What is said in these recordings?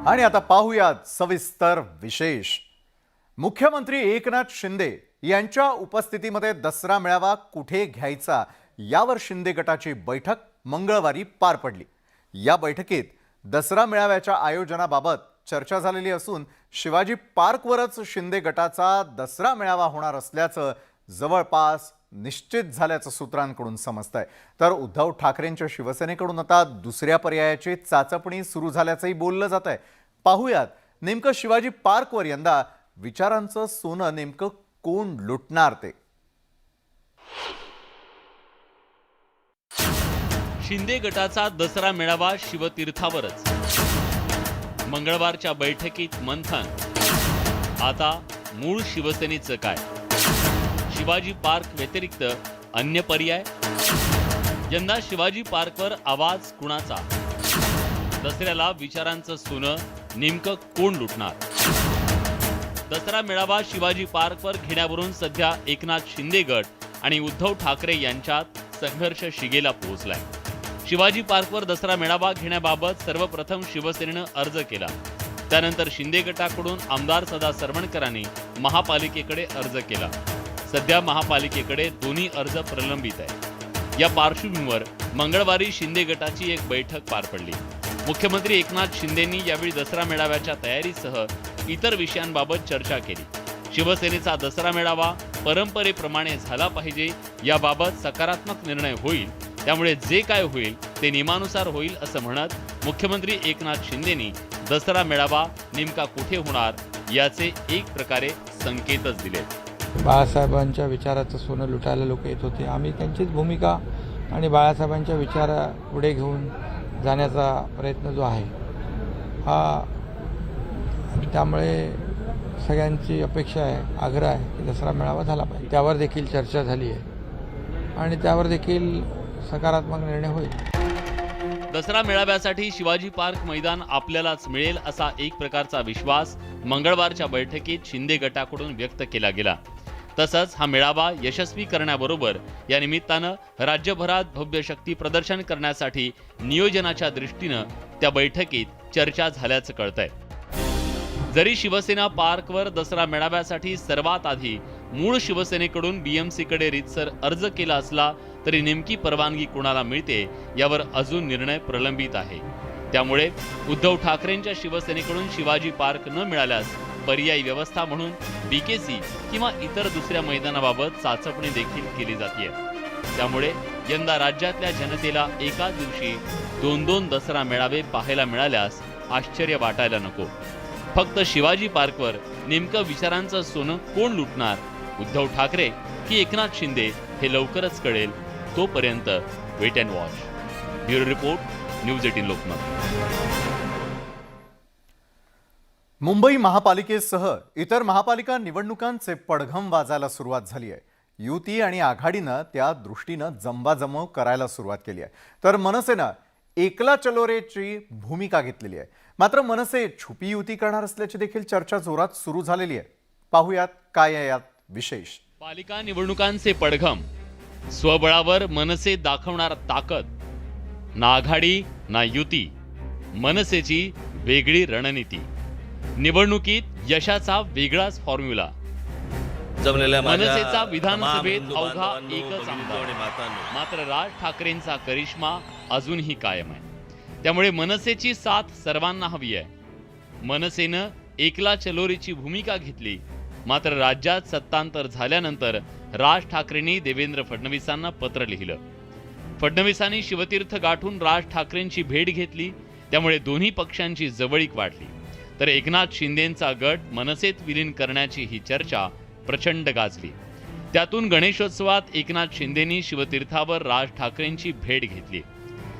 आणि आता पाहूयात सविस्तर विशेष। मुख्यमंत्री एकनाथ शिंदे यांच्या उपस्थितीमध्ये दसरा मेळावा कुठे घ्यायचा यावर शिंदे गटाची बैठक मंगळवारी पार पडली। या बैठकीत दसरा मेळाव्याच्या आयोजनाबाबत चर्चा झालेली असून शिवाजी पार्कवरच शिंदे गटाचा दसरा मेळावा होणार असल्याचं जवळपास निश्चित झाल्याचं सूत्रांकडून समजतंय। तर उद्धव ठाकरेंच्या शिवसेनेकडून आता दुसऱ्या पर्यायाची चाचपणी सुरू झाल्याचंही बोललं जातंय। पाहूयात नेमकं शिवाजी पार्कवर यंदा विचारांचं सोनं नेमकं कोण लुटणार ते। शिंदे गटाचा दसरा मेळावा शिवतीर्थावरच। मंगळवारच्या बैठकीत मंथन। आता मूळ शिवसेनेचं काय? शिवाजी पार्क व्यतिरिक्त अन्य पर्याय? यंदा शिवाजी पार्कवर आवाज कुणाचा? दसऱ्याला विचारांचं सोनं नेमकं कोण लुटणार? दसरा मेळावा शिवाजी पार्कवर घेण्यावरून सध्या एकनाथ शिंदे गट आणि उद्धव ठाकरे यांच्यात संघर्ष शिगेला पोहोचलाय। शिवाजी पार्कवर दसरा मेळावा घेण्याबाबत सर्वप्रथम शिवसेनेनं अर्ज केला। त्यानंतर शिंदे गटाकडून आमदार सदा सरवणकरांनी महापालिकेकडे अर्ज केला। सध्या महापालिकेकडे दोन्ही अर्ज प्रलंबित आहे। या पार्श्वभूमीवर मंगळवारी शिंदे गटाची एक बैठक पार पडली। मुख्यमंत्री एकनाथ शिंदेंनी यावेळी दसरा मेळाव्याच्या तयारीसह इतर विषयांबाबत चर्चा केली। शिवसेनेचा दसरा मेळावा परंपरेप्रमाणे झाला पाहिजे याबाबत सकारात्मक निर्णय होईल, त्यामुळे जे काय होईल ते नियमानुसार होईल असं म्हणत मुख्यमंत्री एकनाथ शिंदेंनी दसरा मेळावा नेमका कुठे होणार याचे एक प्रकारे संकेतच दिले। बाळासाहेबांच्या विचाराचं सोनं लुटायला लोक येत होते। आम्ही त्यांचीच भूमिका आणि बाळासाहेबांच्या विचारा पुढे घेऊन जाण्याचा प्रयत्न जो आहे हा, त्यामुळे सगळ्यांची अपेक्षा आहे, आग्रह आहे की दसरा मेळावा झाला पाहिजे। त्यावर देखील चर्चा झाली आहे आणि त्यावर देखील सकारात्मक निर्णय होईल। दसरा मेळाव्यासाठी शिवाजी पार्क मैदान आपल्यालाच मिळेल असा एक प्रकारचा विश्वास मंगळवारच्या बैठकीत शिंदे गटाकडून व्यक्त केला गेला। तसंच हा मेळावा यशस्वी करण्याबरोबर या निमित्तानं राज्यभरात भव्य शक्ती प्रदर्शन करण्यासाठी नियोजनाच्या दृष्टीनं त्या बैठकीत चर्चा झाल्याचं कळतंय। जरी शिवसेना पार्कवर दसरा मेळाव्यासाठी सर्वात आधी मूळ शिवसेनेकडून बीएमसीकडे रीतसर अर्ज केला असला तरी नेमकी परवानगी कोणाला मिळते यावर अजून निर्णय प्रलंबित आहे। त्यामुळे उद्धव ठाकरेंच्या शिवसेनेकडून शिवाजी पार्क न मिळाल्यास पर्यायी व्यवस्था म्हणून बीकेसी किंवा इतर दुसऱ्या मैदानाबाबत चाचपणी देखील केली जाते। त्यामुळे यंदा राज्यातल्या जनतेला एका दिवशी 2-2 दसरा मेळावे पाहायला मिळाल्यास आश्चर्य वाटायला नको। फक्त शिवाजी पार्कवर नेमकं विचारांचं सोनं कोण लुटणार, उद्धव ठाकरे की एकनाथ शिंदे, हे लवकरच कळेल। तोपर्यंत wait and watch. Bureau report, news 18 Lokmat. Mumbai महापालिकेसह इतर महापालिका निवडणुकांचे पडघम वाजायला सुरुवात झाली आहे। युती आणि आघाडीनं त्या दृष्टीनं जमवाजमव करायला सुरुवात केली आहे। तर मनसेनं एकला चलो रेची भूमिका घेतलेली आहे। मात्र मनसे छुपी युती करणार असल्याची देखील चर्चा जोरात सुरू झालेली आहे। पाहूयात काय आहे यात विशेष। पालिका निवडणुकांचे पडघम। स्वबळावर मनसे दाखवणार ताकद। ना आघाडी ना युती, मनसेची वेगळी रणनीती। निवडणुकीत यशाचा वेगळाच फॉर्म्युला। मनसेचा विधानसभेत अवघा एकच आमदार, मात्र राज ठाकरेंचा करिश्मा अजूनही कायम आहे। त्यामुळे मनसेची साथ सर्वांना हवी आहे। मनसेनं एकला चलोरीची भूमिका घेतली, मात्र राज्यात सत्तांतर झाल्यानंतर राज ठाकरेंनी देवेंद्र फडणवीसांना पत्र लिहिलं। फडणवीसांनी शिवतीर्थ गाठून राज ठाकरेंची भेट घेतली, त्यामुळे दोन्ही पक्षांची जवळीक वाढली। तर एकनाथ शिंदेंचा गट मनसेत विलीन करण्याची ही चर्चा प्रचंड गाजली। त्यातून गणेशोत्सवात एकनाथ शिंदेंनी शिवतीर्थावर राज ठाकरेंची भेट घेतली।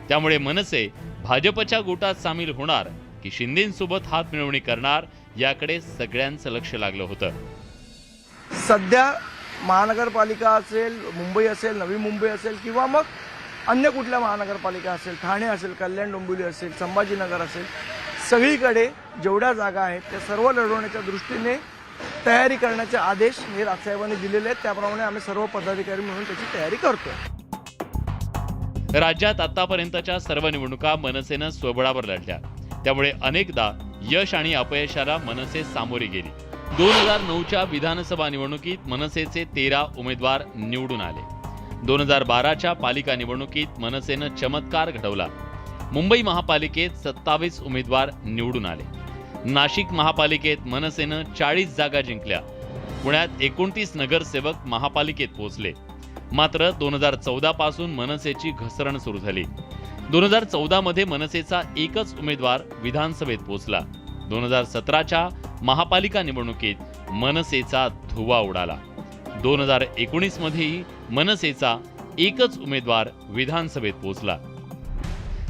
त्यामुळे मनसे भाजपच्या गोटात सामील होणार की शिंदेंसोबत हात मिळवणी करणार याकडे सगळ्यांचं लक्ष लागलं होतं। सध्या महानगरपालिका असेल, मुंबई असेल, नवी मुंबई असेल किंवा मग अन्य कुठल्या महानगरपालिका असेल, ठाणे असेल, कल्याण डोंबिवली असेल, संभाजीनगर असेल, सगळीकडे जेवढ्या जागा आहेत त्या सर्व लढवण्याच्या दृष्टीने तयारी करण्याचे आदेश हे राजसाहेबांनी दिलेले आहेत। त्याप्रमाणे आम्ही सर्व पदाधिकारी म्हणून त्याची तयारी करतोय। राज्यात आतापर्यंतच्या सर्व निवडणुका मनसेनं स्वबळावर लढल्या, त्यामुळे अनेकदा यश आणि अपयशाला मनसे सामोरी गेली. 2009च्या विधानसभा निवडणुकीत मनसेचे 13 उमेदवार निवडून आले. 2012च्या पालिका निवडणुकीत मनसेनं चमत्कार घडवला. मुंबई महापालिकेत 27 उमेदवार निवडून आले. नाशिक महापालिकेत मनसेनं 40 जागा जिंकल्या. पुण्यात 29 नगरसेवक महापालिकेत पोहोचले. मात्र 2014 पासून मनसेची घसरण सुरू झाली. 2014 मध्ये मनसेचा एकच उमेदवार विधानसभेत पोहोचला. 2017च्या महापालिका निवडणुकीत मनसेचा धुव्वा उडाला. 2019 मध्येही मनसेचा एकच उमेदवार विधानसभेत पोहोचला.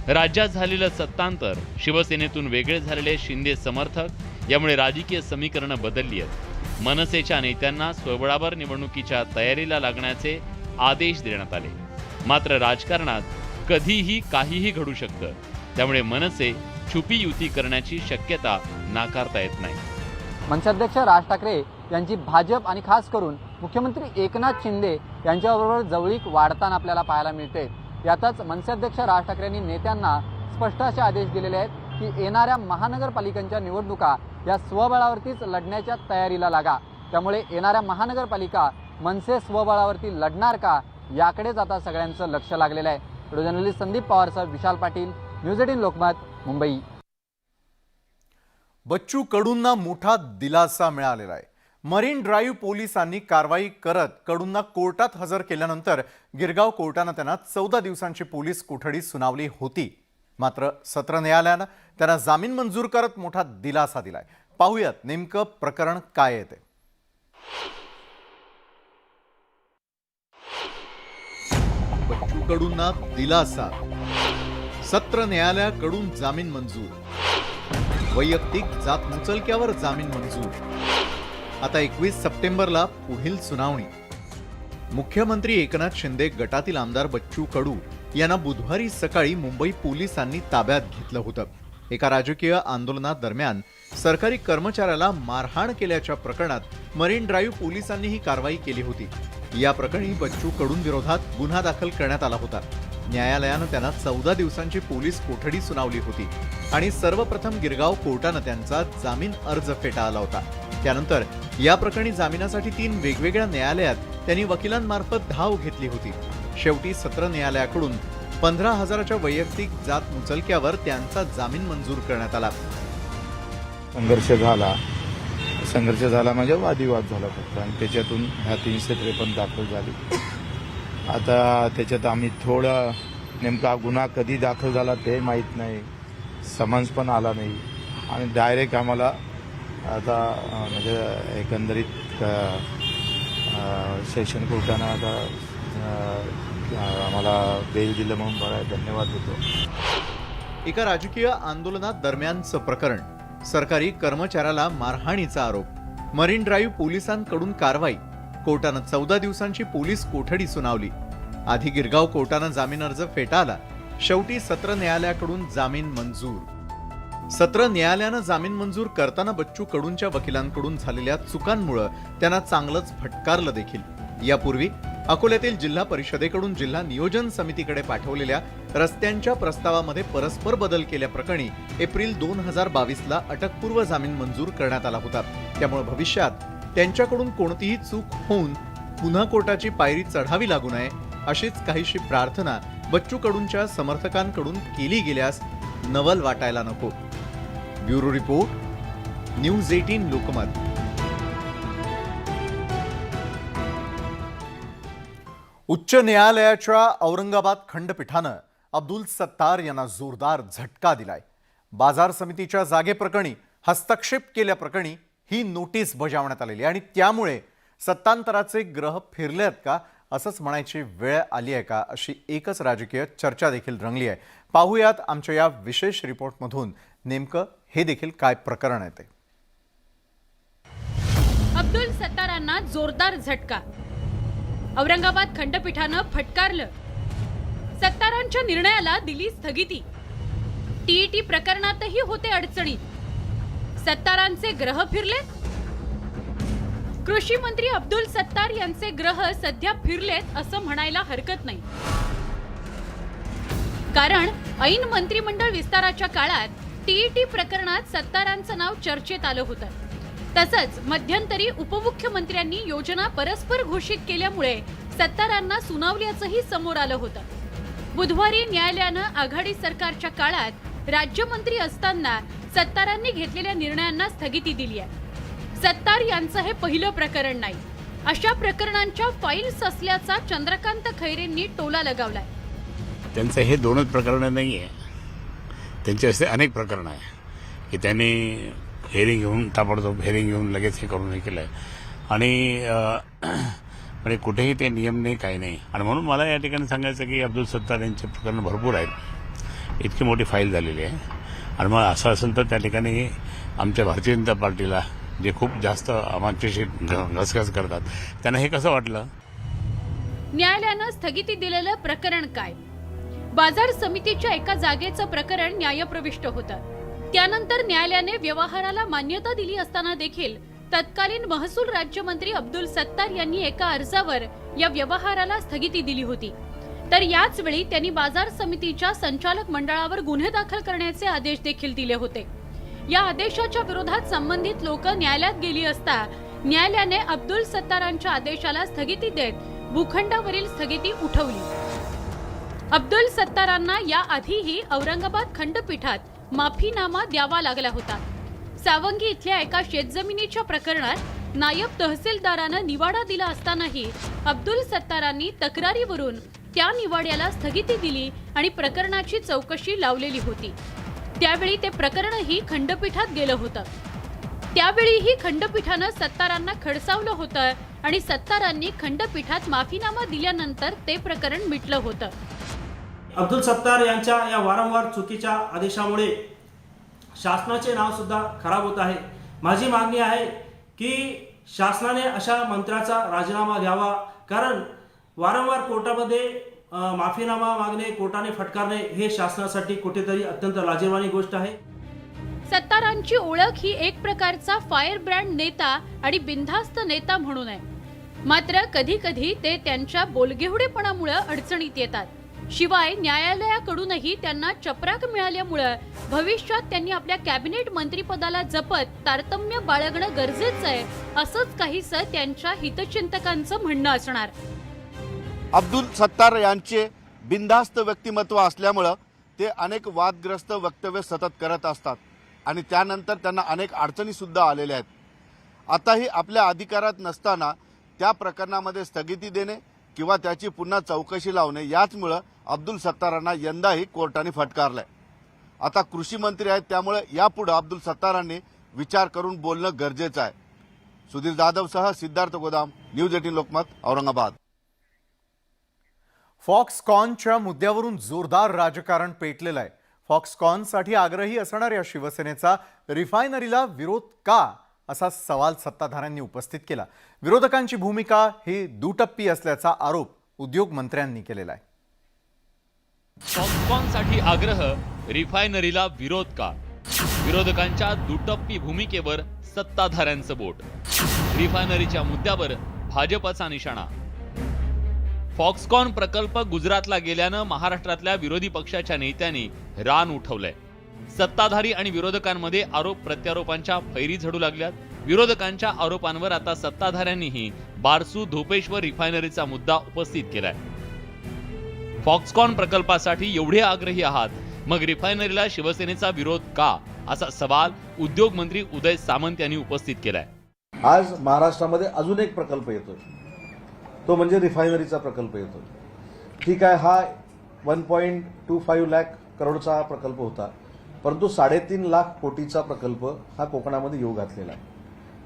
राज्यात झालेलं सत्तांतर, शिवसेनेतून वेगळे झालेले शिंदे समर्थक यामुळे राजकीय समीकरणं बदलली आहेत. मनसेच्या नेत्यांना स्वबळावर निवडणुकीच्या तयारीला लागण्याचे आदेश देण्यात आले. मात्र राजकारणात कधीही काहीही घडू शकतं. त्यामुळे मनसे छुपी युती करण्याची शक्यता नाकारता येत नाही. मनसेअध्यक्ष राज ठाकरे यांची भाजप आणि खास करून मुख्यमंत्री एकनाथ शिंदे यांच्याबरोबर जवळीक वाढताना आपल्याला पाहायला मिळते. यातच मनसेअध्यक्ष राज ठाकरेंनी नेत्यांना स्पष्ट असे आदेश दिलेले आहेत की येणाऱ्या महानगरपालिकांच्या निवडणुका या स्वबळावरतीच लढण्याच्या तयारीला लागा. त्यामुळे येणाऱ्या महानगरपालिका मनसे स्वबळावरती लढणार का याकडेच आता सगळ्यांचं लक्ष लागलेलं आहे. Video journalist Sandeep पवारसह Vishal Patil, news 18 Lokmat, Mumbai. Bachchu कडूंना मोठा दिलासा मिळालेला आहे. मरीन ड्राईव्ह पोलिसांनी कारवाई करत कडूंना कोर्टात हजर केल्यानंतर गिरगाव कोर्टानं त्यांना 14 दिवसांची पोलीस कोठडी सुनावली होती. मात्र सत्र न्यायालयानं त्यांना जामीन मंजूर करत मोठा दिलासा दिलाय. पाहूयात नेमकं प्रकरण काय आहे ते. बच्चू कडूंना दिलासा, सत्र न्यायालयाकडून जामीन मंजूर, वैयक्तिक जात मुचलक्यावर जामीन मंजूर. आता 21 सप्टेंबरला पुढील सुनावणी. मुख्यमंत्री एकनाथ शिंदे गटातील आमदार बच्चू कडू यांना बुधवारी सकाळी मुंबई पोलिसांनी ताब्यात घेतलं होतं. एका राजकीय आंदोलनादरम्यान सरकारी कर्मचाऱ्याला मारहाण केल्याच्या प्रकरणात मरीन ड्राईव्ह पोलिसांनी ही कारवाई केली होती. या प्रकरणी बच्चू कडूंविरोधात गुन्हा दाखल करण्यात आला होता. न्यायालयानं त्यांना 14 दिवसांची पोलीस कोठडी सुनावली होती आणि सर्वप्रथम गिरगाव कोर्टानं त्यांचा जामीन अर्ज फेटाळला होता. त्यानंतर या प्रकरणी जामिनासाठी 3 वेगवेगळ्या न्यायालयात त्यांनी वकिलांमार्फत धाव घेतली होती. शेवटी सत्र न्यायालयाकडून 15,000च्या वैयक्तिक जात मुचलक्यावर त्यांचा जामीन मंजूर करण्यात आला. संघर्ष झाला म्हणजे वादिवाद झाला फक्त आणि त्याच्यातून ह्या 353 दाखल झाली. आता त्याच्यात आम्ही थोडं नेमका गुन्हा कधी दाखल झाला ते माहीत नाही, समन्स पण आला नाही आणि डायरेक्ट आम्हाला आता म्हणजे एकंदरीत सेशन कोर्टानं आता आम्हाला बेल दिलं म्हणून बरं धन्यवाद देतो. एका राजकीय आंदोलनात दरम्यानचं प्रकरण, सरकारी कर्मचाऱ्याला मारहाणीचा आरोप, मरीन ड्राईव्ह पोलिसांकडून कारवाई, कोर्टानं 14 दिवसांची पोलीस कोठडी सुनावली. आधी गिरगाव कोर्टानं जामीन अर्ज फेटाळला. शेवटी सत्र न्यायालयाकडून जामीन मंजूर. सत्र न्यायालयानं जामीन मंजूर करताना बच्चू कडूंच्या वकिलांकडून झालेल्या चुकांमुळे त्यांना चांगलंच फटकारलं देखील. यापूर्वी अकोल्यातील जिल्हा परिषदेकडून जिल्हा नियोजन समितीकडे पाठवलेल्या रस्त्यांच्या प्रस्तावामध्ये परस्पर बदल केल्याप्रकरणी एप्रिल 2022ला अटकपूर्व जामीन मंजूर करण्यात आला होता. त्यामुळे भविष्यात त्यांच्याकडून कोणतीही चूक होऊन पुन्हा कोर्टाची पायरी चढावी लागू नये अशीच काहीशी प्रार्थना बच्चू कडूंच्या समर्थकांकडून केली गेल्यास नवल वाटायला नको. Bureau report, news 18 Lokmat. उच्च न्यायालयाच्या औरंगाबाद खंडपीठानं अब्दुल सत्तार यांना जोरदार झटका दिलाय. बाजार समितीच्या जागेप्रकरणी हस्तक्षेप केल्याप्रकरणी ही नोटीस बजावण्यात आलेली आणि त्यामुळे सत्तांतराचे ग्रह फिरलेत का असंच म्हणायची वेळ आली आहे का अशी एकच राजकीय चर्चा देखील रंगली आहे. पाहूयात आमच्या या विशेष रिपोर्टमधून नेमकं हे देखील काय प्रकरण आहे ते. अब्दुल सत्तारांना जोरदार झटका. औरंगाबाद खंडपीठानं फटकारलं. सत्तारांच्या निर्णयाला दिली स्थगिती. टीईटी प्रकरणातही होते अडचणी. सत्तारांचे ग्रह फिरले. कृषी मंत्री अब्दुल सत्तार यांचे ग्रह सध्या फिरलेत असं म्हणायला हरकत नाही. कारण ऐन मंत्रिमंडळ विस्ताराच्या काळात टीईटी प्रकरणात सत्तारांचं नाव चर्चेत आलं होतं. तसंच मध्यंतरी उपमुख्यमंत्र्यांनी योजना परस्पर घोषित केल्यामुळे सत्तारांना सुनावल्याचंही समोर आलं होतं. बुधवारी न्यायालयानं आघाडी सरकारच्या काळात राज्यमंत्री असताना सत्तारांनी घेतलेल्या निर्णयांना स्थगिती दिली आहे. सत्तार यांचं हे पहिलं प्रकरण नाही. अशा प्रकरणांच्या फाईल्स असल्याचा चंद्रकांत खैरेंनी टोला लगावलाय. त्यांचं हे दोनच प्रकरणं नाही आहे, त्यांचे असे अनेक प्रकरणं आहे की त्यांनी हेअरिंग घेऊन ताबडतोब हेअरिंग घेऊन लगेच हे करून हे केलं आहे आणि म्हणजे कुठेही ते नियम नाही, काही नाही. आणि म्हणून मला या ठिकाणी सांगायचं की अब्दुल सत्तार यांचे प्रकरणं भरपूर आहेत, इतकी मोठी फाईल झालेली आहे. आणि मग असं असेल तर त्या ठिकाणी आमच्या भारतीय जनता पार्टीला जे खूप जास्त आमच्याशी घसघस करतात त्यांना हे कसं वाटलं. न्यायालयानं स्थगिती दिलेलं प्रकरण काय? बाजार समितीच्या एका जागेचं प्रकरण न्यायप्रविष्ट होतं. त्यानंतर न्यायालयाने व्यवहाराला मान्यता दिली असताना देखील तत्कालीन महसूल राज्यमंत्री अब्दुल सत्तार यांनी एका अर्जावर या व्यवहाराला स्थगिती दिली होती. तर याच वेळी त्यांनी बाजार समितीच्या संचालक मंडळावर गुन्हे दाखल करण्याचे आदेश देखील दिले होते. या आदेशाच्या विरोधात संबंधित लोक न्यायालयात गेली असता न्यायालयाने अब्दुल सत्तारांच्या आदेशाला स्थगिती देत भूखंडावरील स्थगिती उठवली. अब्दुल सत्तारांना याआधीही औरंगाबाद खंडपीठात माफीनामा द्यावा लागला होता. सावंगी इथल्या एका शेतजमिनीच्या प्रकरणात नायब तहसीलदारानं निवाडा दिला असतानाही अब्दुल सत्तारांनी तक्रारीवरून त्या निवाड्याला स्थगिती दिली आणि प्रकरणाची चौकशी लावलेली होती. त्यावेळी ते प्रकरणही खंडपीठात गेलं होतं. त्यावेळीही खंडपीठानं सत्तारांना खडसावलं होतं आणि सत्तारांनी खंडपीठात माफीनामा दिल्यानंतर ते प्रकरण मिटलं होतं. अब्दुल सत्तार यांच्या या वारंवार चुकीच्या आदेशामुळे शासनाचे नाव सुद्धा खराब होत आहे. माझी मागणी आहे की शासनाने अशा मंत्र्याचा राजीनामा द्यावा, कारण वारंवार कोर्टामध्ये माफीनामा मागणे, कोर्टाने फटकारणे हे शासनासाठी कुठेतरी अत्यंत लाजिरवाणी गोष्ट आहे. सत्तारांची ओळख ही एक प्रकारचा फायर ब्रँड नेता आणि बिनधास्त नेता म्हणून आहे. मात्र कधी कधी ते त्यांच्या बोलगेहुडेपणामुळे अडचणीत येतात. शिवाय न्यायालयाकडूनही त्यांना चपराक मिळाल्यामुळे भविष्यात त्यांनी आपल्या कॅबिनेट मंत्रिपदाला जपत तारतम्य बाळगणं गरजेचं आहे, असंच काहीसं त्यांच्या हितचिंतकांचं म्हणणं असणार. अब्दुल सत्तार यांचे बिनधास्त व्यक्तिमत्व असल्यामुळं ते अनेक वादग्रस्त वक्तव्य सतत करत असतात आणि त्यानंतर त्यांना अनेक अडचणीसुद्धा आलेल्या आहेत. आताही आपल्या अधिकारात नसताना त्या प्रकरणामध्ये स्थगिती देणे किंवा त्याची पुन्हा चौकशी लावणे, याचमुळं अब्दुल सत्तारांना यंदाही कोर्टाने फटकारलंय. आता कृषी मंत्री आहेत, त्यामुळे यापुढे अब्दुल सत्तारांनी विचार करून बोलणं गरजेचं आहे. सुधीर जाधवसह सिद्धार्थ गोदाम, न्यूज 18 लोकमत, औरंगाबाद. फॉक्सकॉनच्या मुद्द्यावरून जोरदार राजकारण पेटलेलं आहे. फॉक्सकॉनसाठी आग्रही असणाऱ्या शिवसेनेचा रिफायनरीला विरोध का, असा सवाल सत्ताधाऱ्यांनी उपस्थित केला. विरोधकांची भूमिका ही दुटप्पी असल्याचा आरोप उद्योग मंत्र्यांनी केलेला आहे. फॉक्सकॉनसाठी आग्रह, रिफायनरीला विरोध का? विरोधकांच्या दुटप्पी भूमिकेवर सत्ताधाऱ्यांचं बोट. रिफायनरीच्या मुद्द्यावर भाजपचा निशाणा. फॉक्सकॉन प्रकल्प गुजरातला गेल्यानं महाराष्ट्रातल्या विरोधी पक्षाच्या नेत्यांनी रान उठवलंय. सत्ताधारी आणि विरोधकांमध्ये आरोप प्रत्यारोपांच्या फैरी झडू लागल्यात. विरोधकांच्या आरोपांवर आता सत्ताधाऱ्यांनीही बारसू धोपेश्वर रिफायनरीचा मुद्दा उपस्थित केलाय. फॉक्सकॉन प्रकल्पासाठी एवढे आग्रही आहात, मग रिफायनरीला शिवसेनेचा विरोध का, असा सवाल उद्योग मंत्री उदय सामंत यांनी उपस्थित केलाय. आज महाराष्ट्रामध्ये अजून एक प्रकल्प येतोय, तो म्हणजे रिफायनरीचा प्रकल्प येतो. ठीक आहे, हा 1.25 लाख करोडचा प्रकल्प होता, परंतु 3.5 लाख कोटीचा प्रकल्प हा कोकणामध्ये येऊ घातलेला आहे.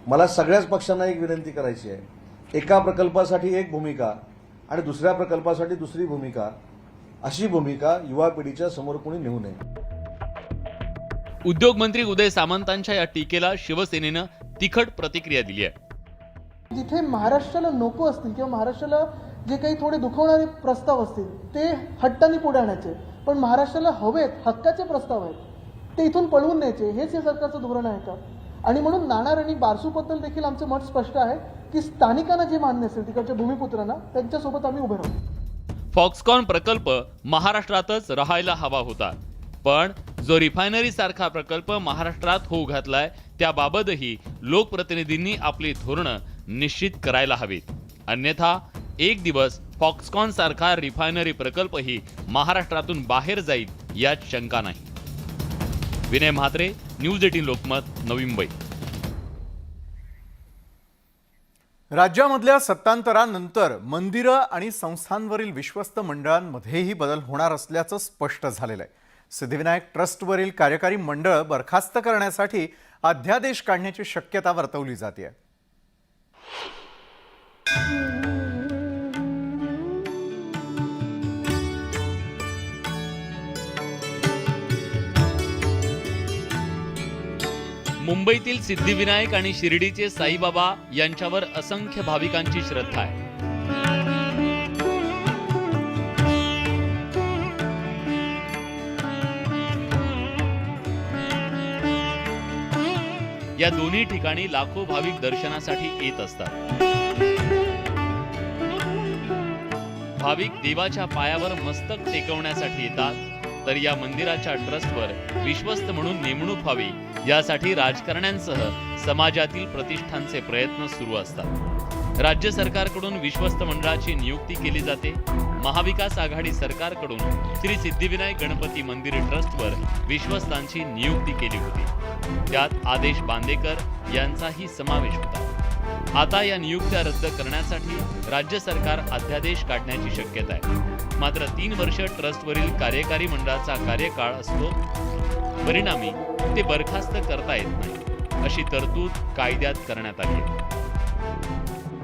मला सगळ्याच पक्षांना एक विनंती करायची आहे, एका प्रकल्पासाठी एक भूमिका आणि दुसऱ्या प्रकल्पासाठी दुसरी भूमिका, अशी भूमिका युवा पिढीच्या समोर कोणी नेऊ नये. उद्योग मंत्री उदय सामंतांच्या या टीकेला शिवसेनेनं तिखट प्रतिक्रिया दिली आहे. जिथे महाराष्ट्राला नको असतील किंवा महाराष्ट्राला जे काही थोडे दुखवणारे प्रस्ताव असतील ते हट्टाने पुढे आणायचे, पण महाराष्ट्राला हवेत हक्काचे प्रस्ताव आहेत ते इथून पळवून न्यायचे, हेच या सरकारचं धोरण आहे का? आणि म्हणून नाणार आणि बारसूबद्दल देखील आमचं मत स्पष्ट आहे की स्थानिकांना जे मान्य असेल, तिकडच्या भूमिपुत्रांना, त्यांच्यासोबत आम्ही उभे राहू. फॉक्सकॉन प्रकल्प महाराष्ट्रातच राहायला हवा होता. पण जो रिफायनरी सारखा प्रकल्प महाराष्ट्रात होऊ घातलाय त्याबाबतही लोकप्रतिनिधींनी आपली धोरणं निश्चित करायला हवीत. अन्यथा एक दिवस फॉक्सकॉन सारखा रिफायनरी प्रकल्पही महाराष्ट्रातून बाहेर जाईल यात शंका नाही. विनय म्हात्रे, न्यूज 18 लोकमत, नवी मुंबई. राज्यामधल्या सत्तांतरानंतर मंदिरं आणि संस्थांवरील विश्वस्त मंडळांमध्येही बदल होणार असल्याचं स्पष्ट झालेलं आहे. सिद्धिविनायक ट्रस्टवरील कार्यकारी मंडळ बरखास्त करण्यासाठी अध्यादेश काढण्याची शक्यता वर्तवली जाते. मुंबईतील सिद्धिविनायक आणि शिर्डीचे साईबाबा यांच्यावर असंख्य भाविकांची श्रद्धा आहे. या दोन्ही ठिकाणी लाखो भाविक दर्शनासाठी येत असतात. भाविक देवाच्या पायावर मस्तक टेकवण्यासाठी येतात, तर या मंदिराच्या ट्रस्टवर विश्वस्त म्हणून नेमणूक व्हावी यासाठी राजकारण्यांसह समाजातील प्रतिष्ठानचे प्रयत्न सुरू असतात. राज्य सरकारकडून विश्वस्त मंडळाची नियुक्ती केली जाते. महाविकास आघाडी सरकारकडून श्री सिद्धिविनायक गणपती मंदिर ट्रस्टवर विश्वस्तांची नियुक्ती केली होती. त्यात आदेश बांदेकर यांचाही समावेश होता. आता या नियुक्त्या रद्द करण्यासाठी राज्य सरकार अध्यादेश काढण्याची शक्यता आहे. मात्र 3 वर्ष ट्रस्टवरील कार्यकारी मंडळाचा कार्यकाळ असतो. परिणामी ते बरखास्त करता येत नाही अशी तरतूद कायद्यात करण्यात आली आहे.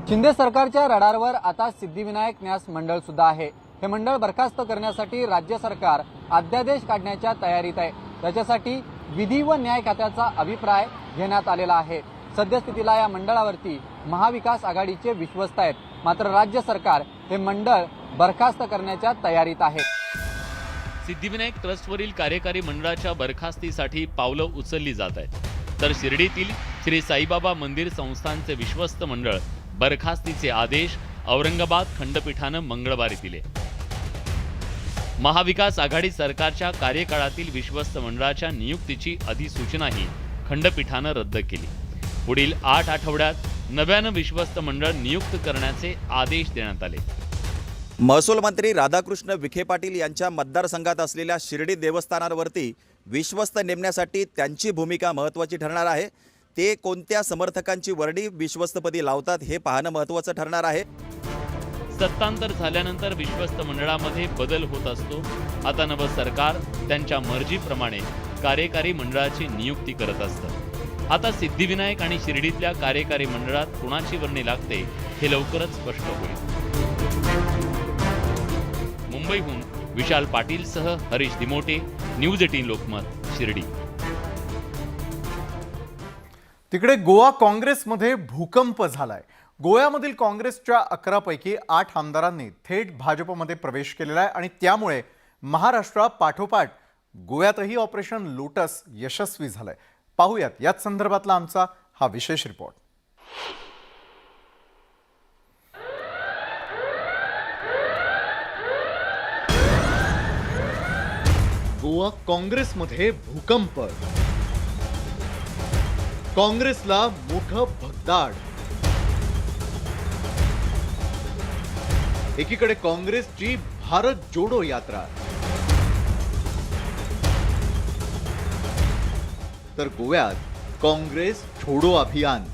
शिंदे सरकारच्या रडारवर आता सिद्धिविनायक न्यास मंडळ सुद्धा आहे. हे मंडळ बरखास्त करण्यासाठी राज्य सरकार अध्यादेश काढण्याच्या तयारीत आहे. त्याच्यासाठी विधी व न्याय खात्याचा अभिप्राय घेण्यात आलेला आहे. सद्यस्थितीला या मंडळावरती महाविकास आघाडीचे विश्वस्त आहेत. मात्र राज्य सरकार हे मंडळ बरखास्त करण्याच्या तयारीत आहे. सिद्धिविनायक ट्रस्टवरील कार्यकारी मंडळाच्या बरखास्तीसाठी पावलं उचलली जात आहेत. तर शिर्डीतील श्री साईबाबा मंदिर संस्थानचे विश्वस्त मंडळ बरखास्तीचे आदेश औरंगाबाद खंडपीठानं मंगळवारी दिले. महाविकास आघाडी सरकारच्या कार्यकाळातील विश्वस्त मंडळाच्या नियुक्तीची अधिसूचनाही खंडपीठानं रद्द केली. पुढील 8 आठवड्यात नव्यानं विश्वस्त मंडळ नियुक्त करण्याचे आदेश देण्यात आले. महसूल मंत्री राधाकृष्ण विखे पाटील यांच्या मतदारसंघात असलेल्या शिर्डी देवस्थानांवरती विश्वस्त नेमण्यासाठी त्यांची भूमिका महत्त्वाची ठरणार आहे. ते कोणत्या समर्थकांची वर्णी विश्वस्तपदी लावतात हे पाहणं महत्त्वाचं ठरणार आहे. सत्तांतर झाल्यानंतर विश्वस्त मंडळामध्ये बदल होत असतो. आता नवं सरकार त्यांच्या मर्जीप्रमाणे कार्यकारी मंडळाची नियुक्ती करत असतं. आता सिद्धिविनायक आणि शिर्डीतल्या कार्यकारी मंडळात कोणाची वर्णी लागते हे लवकरच स्पष्ट होईल. मुंबईहून विशाल पाटीलसह हरीश दिमोटे, न्यूज 18 लोकमत, शिर्डी. तिकडे गोवा काँग्रेसमध्ये भूकंप झालाय. गोव्यामधील काँग्रेसच्या 11 पैकी 8 आमदारांनी थेट भाजपमध्ये प्रवेश केलेला आहे आणि त्यामुळे महाराष्ट्रापाठोपाठ गोव्यातही ऑपरेशन लोटस यशस्वी झालंय. पाहूयात याच संदर्भातला आमचा हा विशेष रिपोर्ट. गोवा काँग्रेसमध्ये भूकंप. काँग्रेसला मोठं भगदाड. एकीकडे काँग्रेसची भारत जोडो यात्रा, तर गोव्यात काँग्रेस छोडो अभियान.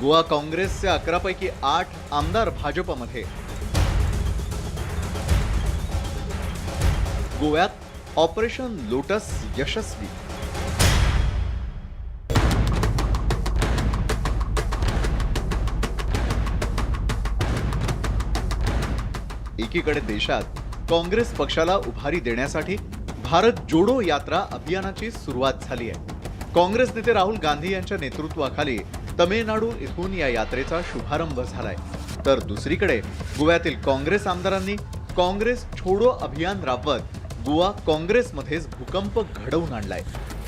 गोवा काँग्रेसचे 11 पैकी 8 आमदार भाजपमध्ये. गोव्यात ऑपरेशन लोटस यशस्वी. एकीकडे देशात काँग्रेस पक्षाला उभारी देण्यासाठी भारत जोडो यात्रा अभियानाची सुरुवात झाली आहे. काँग्रेस नेते राहुल गांधी यांच्या नेतृत्वाखाली तमिळनाडू इथून या यात्रेचा शुभारंभ झालाय. तर दुसरीकडे गोव्यातील काँग्रेस आमदारांनी काँग्रेस छोडो अभियान राबवत गोवा काँग्रेसमध्येच भूकंप घडवून आणलाय.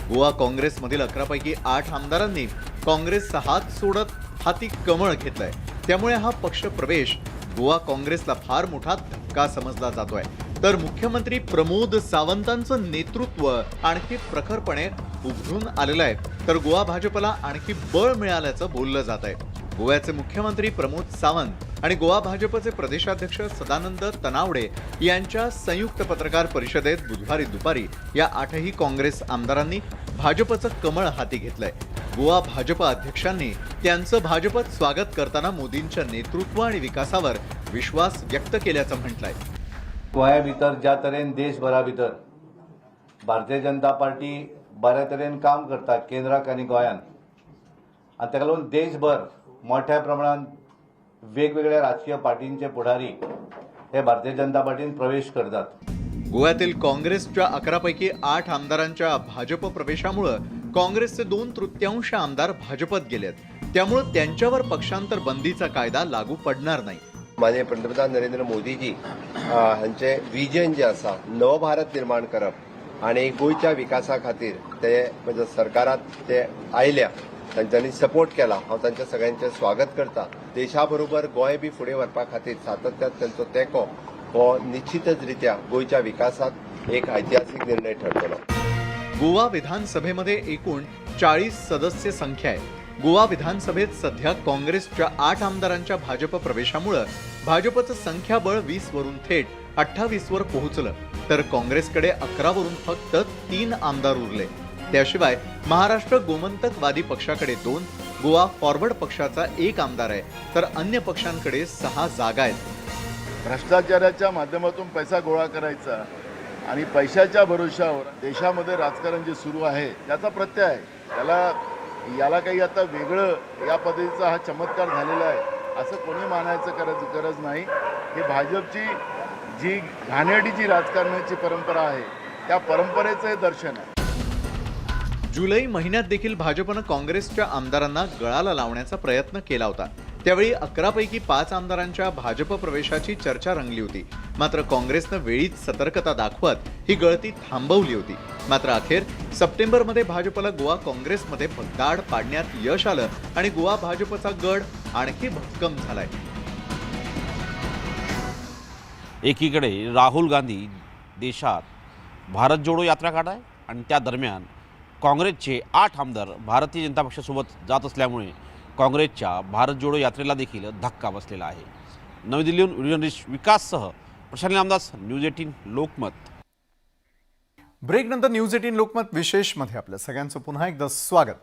गोवा काँग्रेसमधील 11 पैकी 8 आमदारांनी काँग्रेसचा हात सोडत हाती कमळ घेतलंय. त्यामुळे हा पक्ष प्रवेश गोवा काँग्रेसला फार मोठा धक्का समजला जातोय. तर मुख्यमंत्री प्रमोद सावंतांचं नेतृत्व आणखी प्रखरपणे उभरून आलेलं आहे. तर गोवा भाजपला आणखी बळ मिळाल्याचं बोललं जात आहे. गोव्याचे मुख्यमंत्री प्रमोद सावंत आणि गोवा भाजपचे प्रदेशाध्यक्ष सदानंद तनावडे यांच्या संयुक्त पत्रकार परिषदेत बुधवारी दुपारी या 8ही काँग्रेस आमदारांनी भाजपचं कमळ हाती घेतलंय. गोवा भाजप अध्यक्षांनी त्यांचं भाजपत स्वागत करताना मोदींच्या नेतृत्व आणि विकासावर विश्वास व्यक्त केल्याचं म्हटलंय. गोंया भितर ज्या तरेन देशभरा भितर भारतीय जनता पार्टी बऱ्या तरेन काम करता केंद्राक आनी गोंयांत, आनी ताका लागून देशभर मोठ्या प्रमाणात वेगवेगळ्या राजकीय पार्टींचे पुढारी हे भारतीय जनता पार्टीत प्रवेश करतात. गोव्यातील काँग्रेसच्या 11 पैकी 8 आमदारांच्या भाजप प्रवेशामुळे काँग्रेसचे 2/3 आमदार भाजपत गेलेत. त्यामुळे त्यांच्यावर पक्षांतर बंदीचा कायदा लागू पडणार नाही. माननीय पंतप्रधान नरेंद्र मोदीजी हांचे विजन जे आसा नवभारत निर्माण करप आणि गोंयच्या विकासा खातीर ते म्हणजे सरकारात ते आयल्या, तांच्यांनी सपोर्ट केला. हांव तांच्या सगळ्यांचे स्वागत करता. देशाबरोबर गोंय बी फुडें व्हरपा खातीर सातत्यान तांचो तेंको हो निश्चितच रित्या गोंयच्या विकासात एक ऐतिहासिक निर्णय ठरतलो. गोवा विधानसभेमध्ये एकूण 40 सदस्य संख्या आहे. गोवा विधानसभेत सध्या काँग्रेसच्या 8 आमदारांच्या भाजप प्रवेशामुळे भाजपचं संख्याबळ 20 वरून थेट 28 वर पोहोचलं. तर काँग्रेसकडे 11 वरून फक्त 3 आमदार उरले. त्याशिवाय महाराष्ट्र गोमंतकवादी पक्षाकडे 2, गोवा फॉरवर्ड पक्षाचा 1 आमदार आहे. तर अन्य पक्षांकडे 6 जागा आहेत. भ्रष्टाचाराच्या माध्यमातून पैसा गोळा करायचा आणि पैशाच्या भरोशावर देशामध्ये राजकारण जे सुरू आहे त्याचा प्रत्यय आहे. याला काही आता वेगळं या पद्धतीचा हा चमत्कार झालेला आहे असं कोणी मानायचं गरज नाही. ही भाजपची जी घाणेरडीची राजकारणाची परंपरा आहे त्या परंपरेचं हे दर्शन आहे. जुलै महिन्यात देखील भाजपनं काँग्रेसच्या आमदारांना गळाला लावण्याचा प्रयत्न केला होता. त्यावेळी 11 पैकी 5 आमदारांच्या भाजप प्रवेशाची चर्चा रंगली होती. मात्र काँग्रेसनं वेळीच सतर्कता दाखवत ही गळती थांबवली होती. मात्र अखेर सप्टेंबरमध्ये भाजपला गोवा काँग्रेसमध्ये भगदाड पाडण्यात यश आलं आणि गोवा भाजपचा गड आणखी भक्कम झालाय. एकीकडे राहुल गांधी देशात भारत जोडो यात्रा काढाय आणि त्या दरम्यान काँग्रेसचे 8 आमदार भारतीय जनता पक्षासोबत जात असल्यामुळे काँग्रेसच्या भारत जोडो यात्रेला देखील धक्का बसलेला आहे. नवी दिल्लीहून व्हिडिओ जर्नलिस्ट विकाससह प्रशांत नामदास, न्यूज 18 लोकमत. ब्रेकनंतर न्यूज 18 लोकमत विशेषमध्ये आपलं सगळ्यांचं पुन्हा एकदा स्वागत.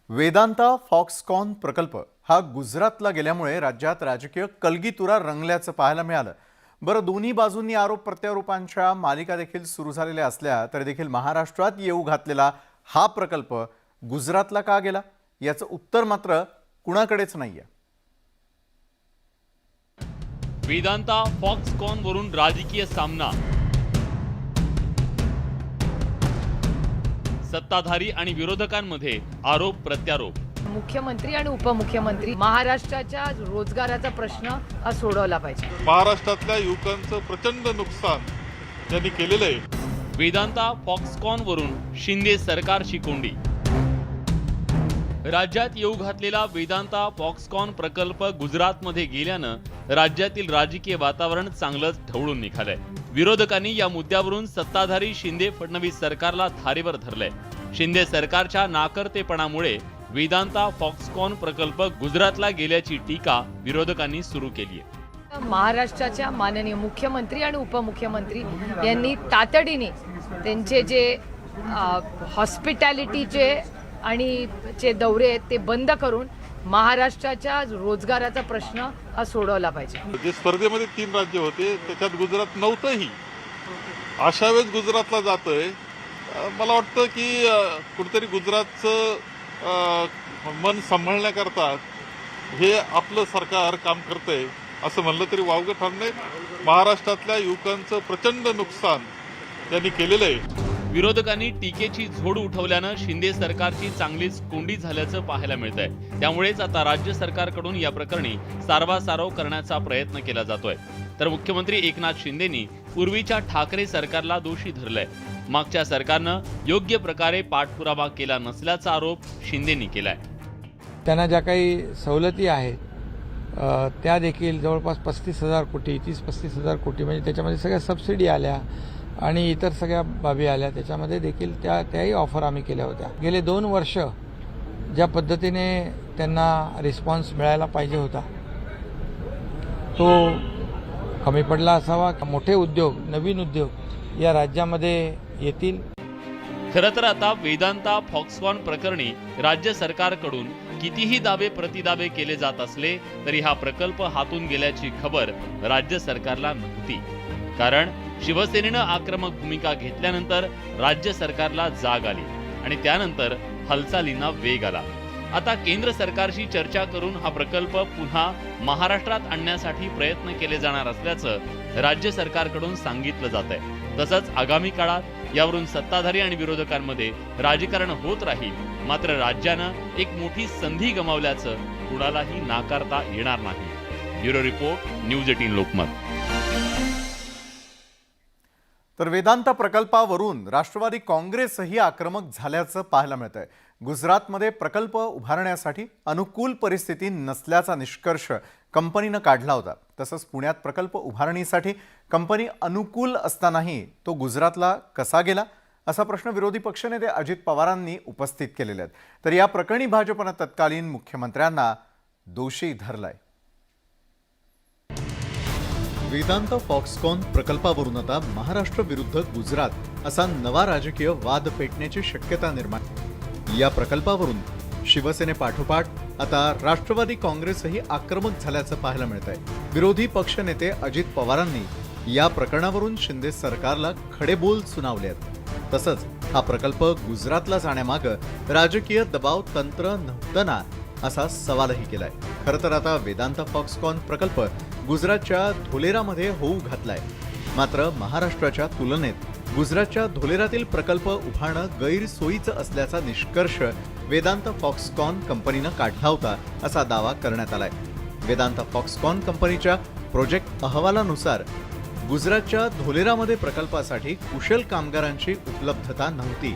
वेदांता फॉक्सकॉन प्रकल्प हा गुजरातला गेल्यामुळे राज्यात राजकीय कलगीतुरा रंगल्याचं पाहायला मिळालं. बरं, दोन्ही बाजूंनी आरोप प्रत्यारोपांच्या मालिका देखील सुरू झालेल्या असल्या तरी देखील महाराष्ट्रात येऊ घातलेला हा प्रकल्प गुजरातला का गेला याचं उत्तर मात्र कुणाकडेच नाहीये. वेदांता फॉक्सकॉन वरून राजकीय सामना. सत्ताधारी आणि विरोधकांमध्ये आरोप प्रत्यारोप. मुख्यमंत्री आणि उपमुख्यमंत्री महाराष्ट्राच्या रोजगाराचा प्रश्न हा सोडवला पाहिजे. महाराष्ट्रातल्या युवकांचं प्रचंड नुकसान त्यांनी केलेलं आहे. वेदांता फॉक्सकॉन वरून शिंदे सरकारची कोंडी. राज्यात येऊ घातलेला वेदांता फॉक्सकॉन प्रकल्प गुजरातमध्ये गेल्यानं राज्यातील राजकीय वातावरण चांगलंच ढवळून निघालंय. विरोधकांनी या मुद्द्यावरून सत्ताधारी शिंदे फडणवीस सरकारला धारेवर धरलंय. शिंदे सरकारच्या नाकर्तेपणामुळे वेदांता फॉक्सकॉन प्रकल्प गुजरातला गेल्याची टीका विरोधकांनी सुरू केली आहे. महाराष्ट्राच्या माननीय मुख्यमंत्री आणि उपमुख्यमंत्री यांनी तातडीने त्यांचे जे हॉस्पिटॅलिटीचे आणि जे दौरे आहेत ते बंद करून महाराष्ट्राच्या रोजगाराचा प्रश्न हा सोडवला पाहिजे. जे स्पर्धेमध्ये 3 राज्य होते त्याच्यात गुजरात नव्हतंही. अशा वेळेस गुजरातला जातोय. मला वाटतं की कुठेतरी गुजरातचं मन सांभाळण्याकरता हे आपलं सरकार काम करतंय असं म्हणलं तरी वावगं ठरणार. महाराष्ट्रातल्या युवकांचं प्रचंड नुकसान त्यांनी केलेलं आहे. विरोधकांनी टीकेची झोड उठवल्यानं शिंदे सरकारची चांगलीच कोंडी झाल्याचं पाहायला मिळतंय. त्यामुळेच आता राज्य सरकारकडून या प्रकरणी सारवासारव करण्याचा प्रयत्न केला जातोय. तर मुख्यमंत्री एकनाथ शिंदेंनी पूर्वीच्या ठाकरे सरकारला दोषी धरलंय. मागच्या सरकारनं योग्य प्रकारे पाठपुरावा केला नसल्याचा आरोप शिंदेंनी केलाय. त्यांना ज्या काही सवलती आहेत त्या देखील जवळपास 35,000 कोटी 30-35,000 कोटी म्हणजे त्याच्यामध्ये सगळ्या सबसिडी आल्या आणि इतर सगळ्या बाबी आल्या. त्याच्यामध्ये देखील त्याही ऑफर आम्ही केल्या होत्या. गेले 2 वर्ष ज्या पद्धतीने त्यांना रिस्पॉन्स मिळायला पाहिजे होता तो कमी पडला असावा. मोठे उद्योग, नवीन उद्योग या राज्यामध्ये येतील. खरं तर आता वेदांता फॉक्सकॉन प्रकरणी राज्य सरकारकडून कितीही दावे प्रतिदावे केले जात असले तरी हा प्रकल्प हातून गेल्याची खबर राज्य सरकारला नव्हती. कारण शिवसेनेनं आक्रमक भूमिका घेतल्यानंतर राज्य सरकारला जाग आली आणि त्यानंतर हालचालींना वेग आला. आता केंद्र सरकारशी चर्चा करून हा प्रकल्प पुन्हा महाराष्ट्रात आणण्यासाठी प्रयत्न केले जाणार असल्याचं राज्य सरकारकडून सांगितलं जात आहे. तसंच आगामी काळात यावरून सत्ताधारी आणि विरोधकांमध्ये राजकारण होत राहील. मात्र राज्यानं एक मोठी संधी गमावल्याचं कुणालाही नाकारता येणार नाही. Bureau report, news 18 Lokmat. तर वेदांता प्रकल्पावरून राष्ट्रवादी काँग्रेसही आक्रमक झाल्याचं पाहायला मिळतंय. गुजरातमध्ये प्रकल्प उभारण्यासाठी अनुकूल परिस्थिती नसल्याचा निष्कर्ष कंपनीनं काढला होता. तसंच पुण्यात प्रकल्प उभारणीसाठी कंपनी अनुकूल असतानाही तो गुजरातला कसा गेला असा प्रश्न विरोधी पक्षनेते अजित पवारांनी उपस्थित केलेले आहेत. तर या प्रकरणी भाजपनं तत्कालीन मुख्यमंत्र्यांना दोषी धरलाय. वेदांता फॉक्सकॉन प्रकल्पावरून आता महाराष्ट्र विरुद्ध गुजरात असा नवा राजकीय वाद पेटण्याची शक्यता निर्माण. या प्रकल्पावरून शिवसेनेपाठोपाठ आता राष्ट्रवादी काँग्रेसही आक्रमक झाल्याचं पाहायला मिळत आहे. विरोधी पक्षनेते अजित पवारांनी या प्रकरणावरून शिंदे सरकारला खडे बोल सुनावले आहेत. तसंच हा प्रकल्प गुजरातला जाण्यामागं राजकीय दबाव तंत्र नव्हतं ना असा सवालही केलाय. खरं तर आता वेदांता फॉक्सकॉन प्रकल्प गुजरातच्या धोलेरामध्ये होऊ घातलाय. मात्र महाराष्ट्राच्या तुलनेत गुजरातच्या धोलेरातील प्रकल्प उभारणं गैरसोयीचं असल्याचा निष्कर्ष वेदांता फॉक्सकॉन कंपनीनं काढला होता असा दावा करण्यात आलाय. वेदांता फॉक्सकॉन कंपनीच्या प्रोजेक्ट अहवालानुसार गुजरातच्या धोलेरामध्ये प्रकल्पासाठी कुशल कामगारांची उपलब्धता नव्हती.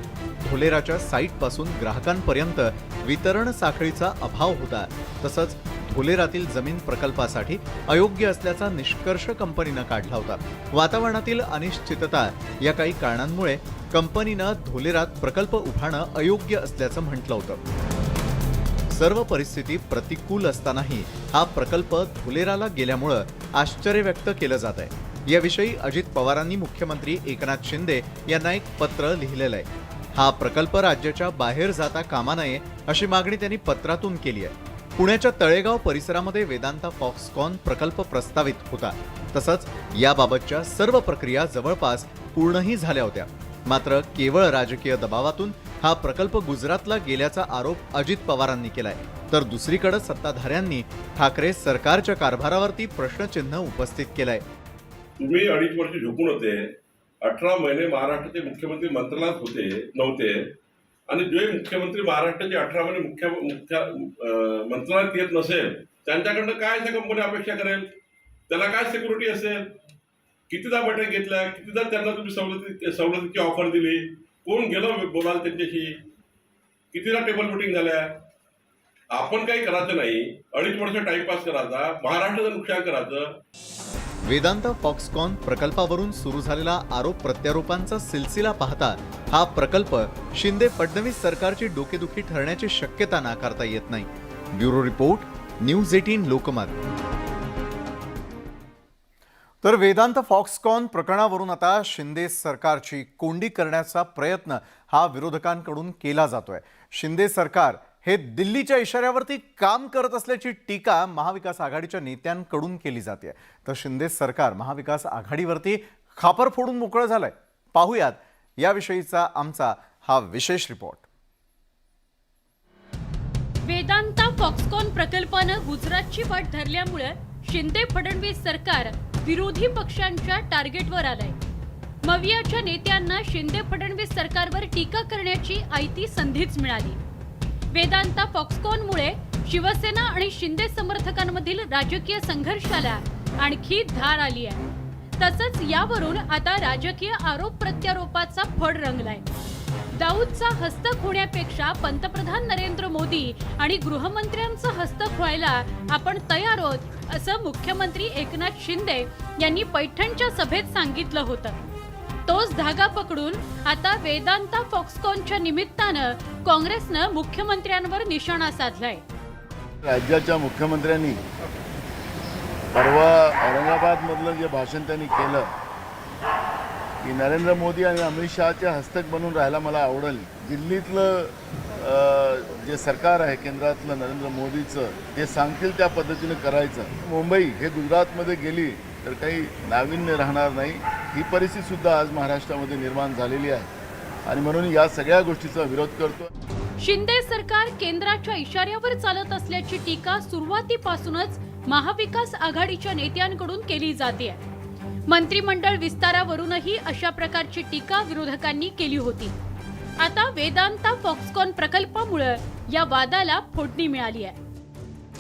धोलेराच्या साईटपासून ग्राहकांपर्यंत वितरण साखळीचा अभाव होता. तसंच धोलेरातील जमीन प्रकल्पासाठी अयोग्य असल्याचा निष्कर्ष कंपनीनं काढला होता. वातावरणातील अनिश्चितता या काही कारणांमुळे कंपनीनं धोलेरात प्रकल्प उभारणं अयोग्य असल्याचं म्हटलं होतं. सर्व परिस्थिती प्रतिकूल असतानाही हा प्रकल्प धोलेराला गेल्यामुळं आश्चर्य व्यक्त केलं जात आहे. याविषयी अजित पवारांनी मुख्यमंत्री एकनाथ शिंदे यांना एक पत्र लिहिलेलं आहे. हा प्रकल्प राज्याच्या बाहेर जाता कामा नये अशी मागणी त्यांनी पत्रातून केली आहे. पुण्याच्या तळेगाव परिसरामध्ये वेदांता फॉक्सकॉन प्रकल्प प्रस्तावित होता. तसंच याबाबतच्या सर्व प्रक्रिया जवळपास पूर्णही झाल्या होत्या. मात्र केवळ राजकीय दबावातून हा प्रकल्प गुजरातला गेल्याचा आरोप अजित पवारांनी केलाय. तर दुसरीकडे सत्ताधाऱ्यांनी ठाकरे सरकारच्या कारभारावरती प्रश्नचिन्ह उपस्थित केलंय. तुम्ही 2.5 वर्ष झोपून होते. 18 महिने महाराष्ट्राचे मुख्यमंत्री मंत्रालयात नव्हते आणि जे मुख्यमंत्री महाराष्ट्राचे 18 महिने मंत्रालयात येत नसेल त्यांच्याकडनं काय अशा कंपनी अपेक्षा करेल? त्याला काय सिक्युरिटी असेल? कितीदा बैठक घेतल्या, कितीदा त्यांना तुम्ही सवलतीची ऑफर दिली, कोण गेलं बोलाल त्यांच्याशी, कितीदा टेबल मीटिंग झाल्या. आपण काही करायचं नाही, 2.5 वर्ष टाइमपास करायचा, महाराष्ट्राचं नुकसान करायचं. वेदांता फॉक्सकॉन प्रकल्पावरून सुरू झालेला आरोप प्रत्यारोपांचा सिलसिला पाहता हा प्रकल्प शिंदे फडणवीस सरकारची डोकेदुखी ठरण्याची शक्यता नाकारता येत नाही. Bureau report, news 18 Lokmat. तर वेदांता फॉक्सकॉन प्रकरणावरून आता शिंदे सरकारची कोंडी करण्याचा प्रयत्न हा विरोधकांकडून केला जातोय. शिंदे सरकार हे दिल्लीच्या इशाऱ्यावरती काम करत असल्याची टीका महाविकास आघाडीच्या नेत्यांकडून केली जाते. तर शिंदे सरकार महाविकास आघाडीवरती खापर फोडून मोकळं झालंय. पाहूयात याविषयीचा आमचा हा विशेष रिपोर्ट. वेदांता फॉक्सकॉन प्रकल्पानं गुजरातची वाट धरल्यामुळे शिंदे फडणवीस सरकार विरोधी पक्षांच्या टार्गेटवर आलंय. मवियाच्या नेत्यांना शिंदे फडणवीस सरकारवर टीका करण्याची आयती संधीच मिळाली. वेदांता फॉक्सकॉनमुळे शिवसेना आणि शिंदे समर्थकांमधील राजकीय संघर्षाला आणखी धार आली आहे. तसंच यावरून आता राजकीय आरोप प्रत्यारोपाचा फड रंगलाय. दाऊदचा हस्तक होण्यापेक्षा पंतप्रधान नरेंद्र मोदी आणि गृहमंत्र्यांचं हस्तक व्हायला आपण तयार आहोत असं मुख्यमंत्री एकनाथ शिंदे यांनी पैठणच्या सभेत सांगितलं होतं. तोच धागा पकडून आता वेदांता फॉक्सकॉनच्या निमित्तानं काँग्रेसनं मुख्यमंत्र्यांवर निशाणा साधलाय. राज्याच्या मुख्यमंत्र्यांनी परवा औरंगाबादमधलं जे भाषण त्यांनी केलं की नरेंद्र मोदी आणि अमित शहाचे हस्तक बनून राहायला मला आवडेल. दिल्लीतलं जे सरकार आहे केंद्रातलं नरेंद्र मोदीचं, ते सांगतील त्या पद्धतीनं करायचं. मुंबई हे गुजरातमध्ये गेली तर काही नाविन्य राहणार नाही. ही परिस्थितीसुद्धा आज महाराष्ट्रामध्ये निर्माण झालेली आहे आणि म्हणून या सगळ्या गोष्टीचा विरोध करतो. शिंदे सरकार केंद्राच्या इशाऱ्यावर चालत असल्याची टीका सुरुवातीपासूनच महाविकास आघाडीच्या नेत्यांकडून केली जाते. मंत्रिमंडळ विस्तारावरूनही अशा प्रकारची टीका विरोधकांनी केली होती. आता वेदांता फॉक्सकॉन प्रकल्पामुळे या वादाला फोडणी मिळाली आहे.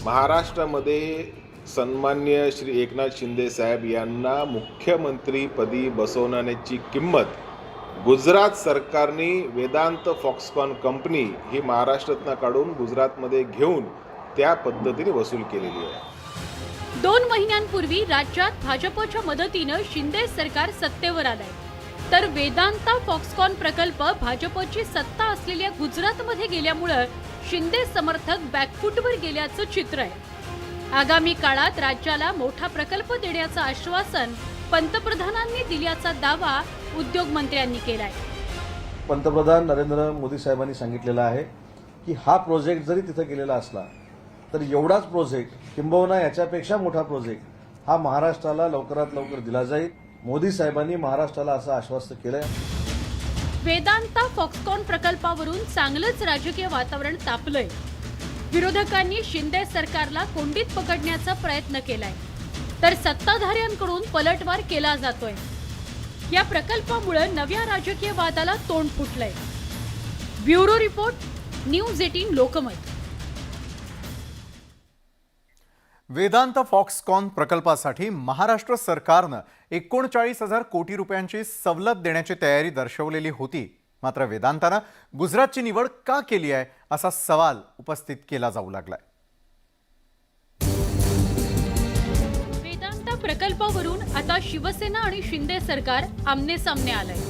महाराष्ट्रामध्ये सन्मान्य श्री एकनाथ शिंदे साहेब यांना मुख्यमंत्रीपदी बसवण्याची किंमत गुजरात सरकारने वेदांत फॉक्सकॉन कंपनी ही महाराष्ट्रातनं काढून गुजरातमध्ये घेऊन त्या पद्धतीने वसूल केलेली आहे. 2 महिन्यांपूर्वी राज्यात भाजपच्या मदतीनं शिंदे सरकार सत्तेवर आलंय, तर वेदांता फॉक्सकॉन प्रकल्प भाजपची सत्ता असलेल्या गुजरातमध्ये गेल्यामुळे शिंदे समर्थक बॅकफूटवर गेल्याचं चित्र आहे. आगामी काळात राज्याला मोठा प्रकल्प देण्याचं आश्वासन पंतप्रधानांनी दिल्याचा दावा उद्योगमंत्र्यांनी केलाय. पंतप्रधान नरेंद्र मोदी साहेबांनी सांगितलेलं आहे की हा प्रोजेक्ट जरी तिथं गेलेला असला तर एवढाच प्रोजेक्ट किंबहुना याच्यापेक्षा मोठा प्रोजेक्ट हा महाराष्ट्राला लवकरात लवकर दिला जाईल. मोदी साहेबांनी महाराष्ट्राला असं आश्वस्त केलंय. वेदांता फॉक्सकॉन प्रकल्पावरून चांगलंच राजकीय वातावरण तापलंय. विरोधकांनी शिंदे सरकारला कोंडीत पकडण्याचा प्रयत्न केलाय, तर सत्ताधाऱ्यांकडून पलटवार केला जातोय. या प्रकल्पामुळे नव्या राजकीय वादाला तोंड फुटलंय. Bureau report, news 18 Lokmat. Vedanta Foxconn प्रकल्पासाठी महाराष्ट्र सरकारनं 39,000 कोटी रुपयांची सवलत देण्याची तयारी दर्शवलेली होती. मात्र वेदांतानं गुजरातची निवड का केली आहे असा सवाल उपस्थित केला जाऊ लागलाय. वेदांता प्रकल्पावरून आता शिवसेना आणि शिंदे सरकार आमने सामने आलंय.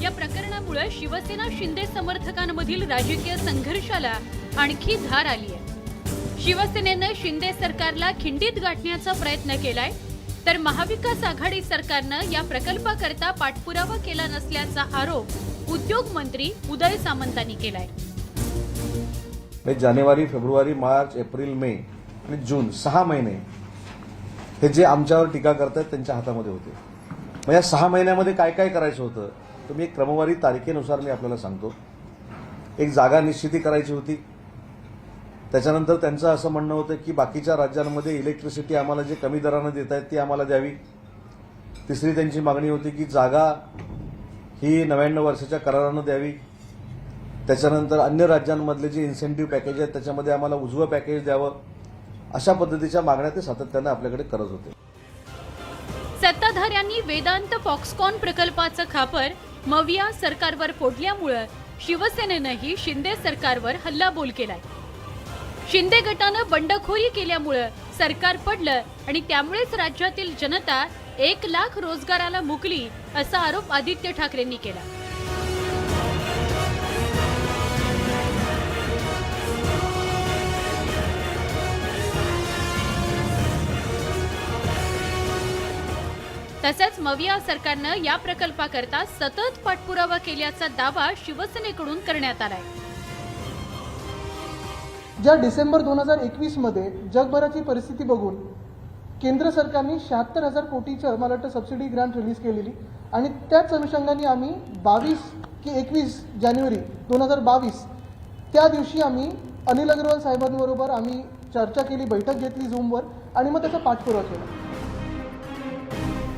या प्रकरणामुळे शिवसेना शिंदे समर्थकांमधील राजकीय संघर्षाला आणखी धार आली आहे. शिवसेनेनं शिंदे सरकारला खिंडीत गाठण्याचा प्रयत्न केलाय, तर महाविकास आघाडी सरकारनं या प्रकल्पाकरता पाठपुरावा केला नसल्याचा आरोप उद्योग मंत्री उदय सामंतांनी केलाय. जानेवारी, फेब्रुवारी, मार्च, एप्रिल, मे आणि जून 6 महिने हे जे आमच्यावर टीका करतात त्यांच्या हातामध्ये होते. मग या 6 महिन्यामध्ये काय काय करायचं होतं तुम्ही एक क्रमवारी तारखेनुसार मी आपल्याला सांगतो. एक जागा निश्चिती करायची होती. त्याच्यानंतर त्यांचं असं म्हणणं होतं की बाकीच्या राज्यांमध्ये इलेक्ट्रिसिटी आम्हाला जे कमी दरानं देत आहेत ती आम्हाला द्यावी. तिसरी त्यांची मागणी होती की जागा ही 99 वर्षाच्या करारानं द्यावी. त्याच्यानंतर अन्य राज्यांमधले जे इन्सेंटिव्ह पॅकेज आहेत त्याच्यामध्ये आम्हाला उजवं पॅकेज द्यावं. अशा पद्धतीच्या मागण्या ते सातत्यानं आपल्याकडे करत होते. सत्ताधाऱ्यांनी वेदांत फॉक्सकॉन प्रकल्पाचं खापर मविया सरकारवर फोडल्यामुळे शिवसेनेनंही शिंदे सरकारवर हल्लाबोल केलाय. शिंदे गटानं बंडखोरी केल्यामुळे सरकार पडलं आणि त्यामुळेच राज्यातील जनता 1 लाख रोजगाराला मुकली असा आरोप आदित्य ठाकरेंनी केला. तसंच मविया सरकारनं या प्रकल्पाकरता सतत पाठपुरावा केल्याचा दावा शिवसेनेकडून करण्यात आलाय. ज्या डिसेंबर 2021 मध्ये जगभराची परिस्थिती बघून केंद्र सरकारने 76,000 कोटीचं मला वाटतं सबसिडी ग्रांट रिलीज केलेली आणि त्याच अनुषंगाने आम्ही 22 की 21 जानेवारी 2022 त्या दिवशी आम्ही अनिल अग्रवाल साहेबांबरोबर आम्ही चर्चा केली, बैठक घेतली झूमवर आणि मग त्याचा पाठपुरावा केला.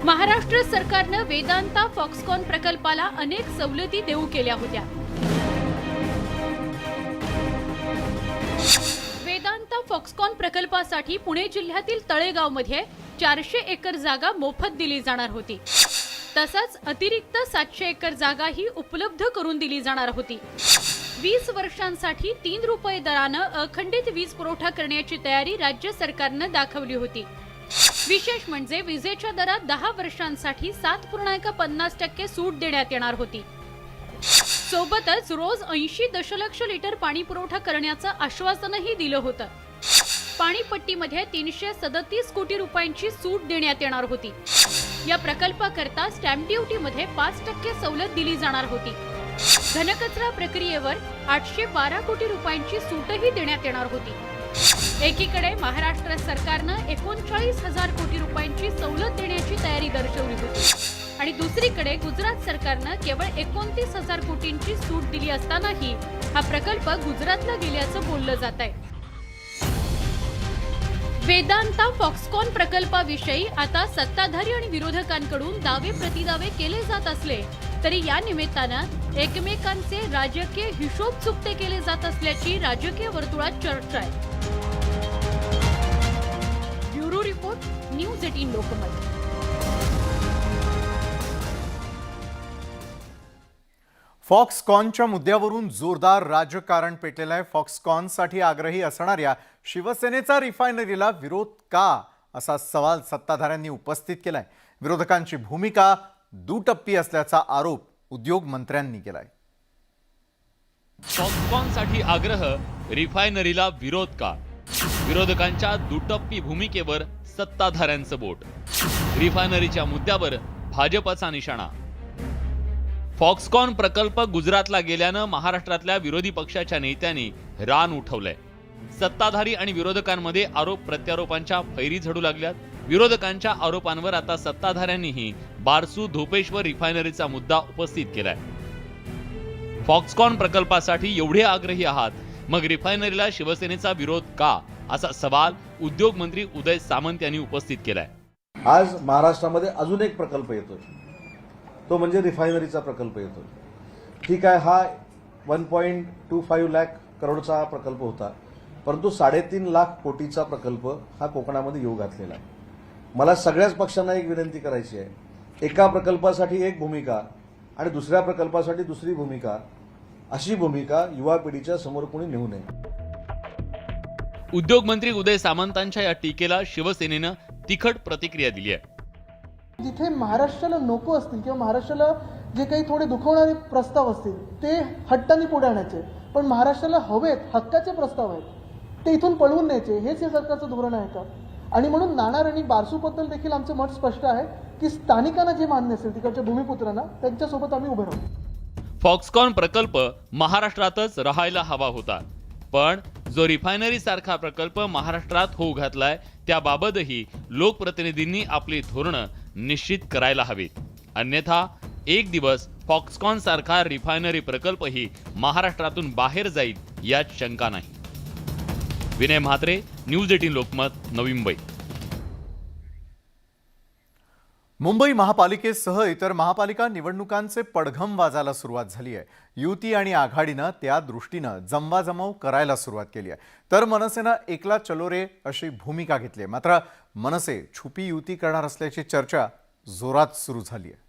महाराष्ट्र सरकारनं वेदांता फॉक्सकॉन प्रकल्पाला अनेक सवलती देऊ केल्या होत्या. वेदांता फॉक्सकॉन प्रकल्पासाठी पुणे जिल्ह्यातील तळेगावमध्ये 400 एकर जागा मोफत दिली जाणार होती. तसंच अतिरिक्त 700 एकर जागा ही उपलब्ध करून दिली जाणार होती. 20 वर्षांसाठी 3 रुपये दरानं अखंडित वीज पुरवठा करण्याची तयारी राज्य सरकारनं दाखवली होती. विशेष म्हणजे विजेच्या दरात 10 वर्षांसाठी 7.50% सूट देण्यात येणार होती. सोबतच रोज 80 दशलक्ष लिटर पाणी पुरवठा करण्याचं आश्वासनही दिलं होतं. पाणीपट्टीमध्ये 337 कोटी रुपयांची सूट देण्यात येणार होती. या प्रकल्पाकरता स्टॅम्प ड्युटीमध्ये 5% सवलत दिली जाणार होती. घनकचरा प्रक्रियेवर 812 कोटी रुपयांची सूटही देण्यात येणार होती. एकीकडे महाराष्ट्र सरकारनं 39,000 कोटी रुपयांची सवलत देण्याची तयारी दर्शवली होती आणि दुसरीकडे गुजरात सरकारनं केवळ 29,000 कोटींची सूट दिली असतानाही हा प्रकल्प गुजरातला गेल्याचं बोललं जात आहे. वेदांता फॉक्सकॉन प्रकल्पाविषयी आता सत्ताधारी आणि विरोधकांकडून दावे प्रतिदावे केले जात असले तरी या निमित्तानं एकमेकांचे राजकीय हिशोब चुकते केले जात असल्याची राजकीय वर्तुळात चर्चा आहे. Bureau report, news 18 Lokmat. फॉक्सकॉनच्या मुद्द्यावरून जोरदार राजकारण पेटलेलं आहे. फॉक्सकॉनसाठी आग्रही असणाऱ्या शिवसेनेचा रिफायनरीला विरोध का असा सवाल सत्ताधाऱ्यांनी उपस्थित केलाय. विरोधकांची भूमिका दुटप्पी असल्याचा आरोप उद्योग मंत्र्यांनी केलाय. फॉक्सकॉनसाठी आग्रह, रिफायनरीला विरोध का? विरोधकांच्या दुटप्पी भूमिकेवर सत्ताधाऱ्यांचं बोट. रिफायनरीच्या मुद्द्यावर भाजपचा निशाणा. फॉक्सकॉन प्रकल्प गुजरातला गेल्यानं महाराष्ट्रातल्या विरोधी पक्षाच्या नेत्यांनी रान उठवलंय. सत्ताधारी आणि विरोधकांमध्ये आरोप प्रत्यारोपांच्या फैरी झडू लागल्यात. विरोधकांच्या आरोपांवर आता सत्ताधाऱ्यांनीही बारसू धोपेश्वर रिफायनरीचा मुद्दा उपस्थित केलाय. फॉक्सकॉन प्रकल्पासाठी एवढे आग्रही आहात, मग रिफायनरीला शिवसेनेचा विरोध का असा सवाल उद्योग मंत्री उदय सामंत यांनी उपस्थित केलाय. आज महाराष्ट्रामध्ये अजून एक प्रकल्प येतोय, तो म्हणजे रिफायनरीचा प्रकल्प येतोय. ठीक आहे, हा 1.25 लाख करोडचा प्रकल्प होता, परंतु 3.5 लाख कोटीचा प्रकल्प हा कोकणामध्ये येऊ घातलेला आहे. मला सगळ्याच पक्षांना एक विनंती करायची आहे, एका प्रकल्पासाठी एक भूमिका आणि दुसऱ्या प्रकल्पासाठी दुसरी भूमिका, अशी भूमिका युवा पिढीच्या समोर कोणी नेऊ नये. उद्योग मंत्री उदय सामंतांच्या या टीकेला शिवसेनेनं तिखट प्रतिक्रिया दिली आहे. जिथे महाराष्ट्राला नको असतील किंवा महाराष्ट्राला जे काही थोडे दुखवणारे प्रस्ताव असतील ते हट्टाने पुढे आणायचे, पण महाराष्ट्राला हवेत हक्काचे प्रस्ताव आहेत ते इथून पळवून न्यायचे, हेच या सरकारचं धोरण आहे का? आणि म्हणून नाणार आणि बारसूबद्दल देखील आमचं मत स्पष्ट आहे की स्थानिकांना जे मान्य असेल, तिकडच्या भूमिपुत्रांना, त्यांच्यासोबत आम्ही उभे राहू. फॉक्सकॉन प्रकल्प महाराष्ट्रातच राहायला हवा होता, पण जो रिफायनरी सारखा प्रकल्प महाराष्ट्रात होऊ घातलाय त्याबाबतही लोकप्रतिनिधींनी आपली धोरणं निश्चित करायला हवीत. अन्यथा एक दिवस फॉक्सकॉन सारखा रिफायनरी प्रकल्पही महाराष्ट्रातून बाहेर जाईल यात शंका नाही. विनय म्हात्रे, न्यूज 18 लोकमत, नवी मुंबई. मुंबई महापालिकेसह इतर महापालिका निवडणुकांचे पडघम वाजायला सुरुवात झाली आहे. युती आणि आघाडीनं त्या दृष्टीनं जमवाजमव करायला सुरुवात केली आहे. तर मनसेनं एकला चलो रे अशी भूमिका घेतली आहे. मात्र मनसे छुपी युती करणार असल्याची चर्चा जोरात सुरू झाली आहे.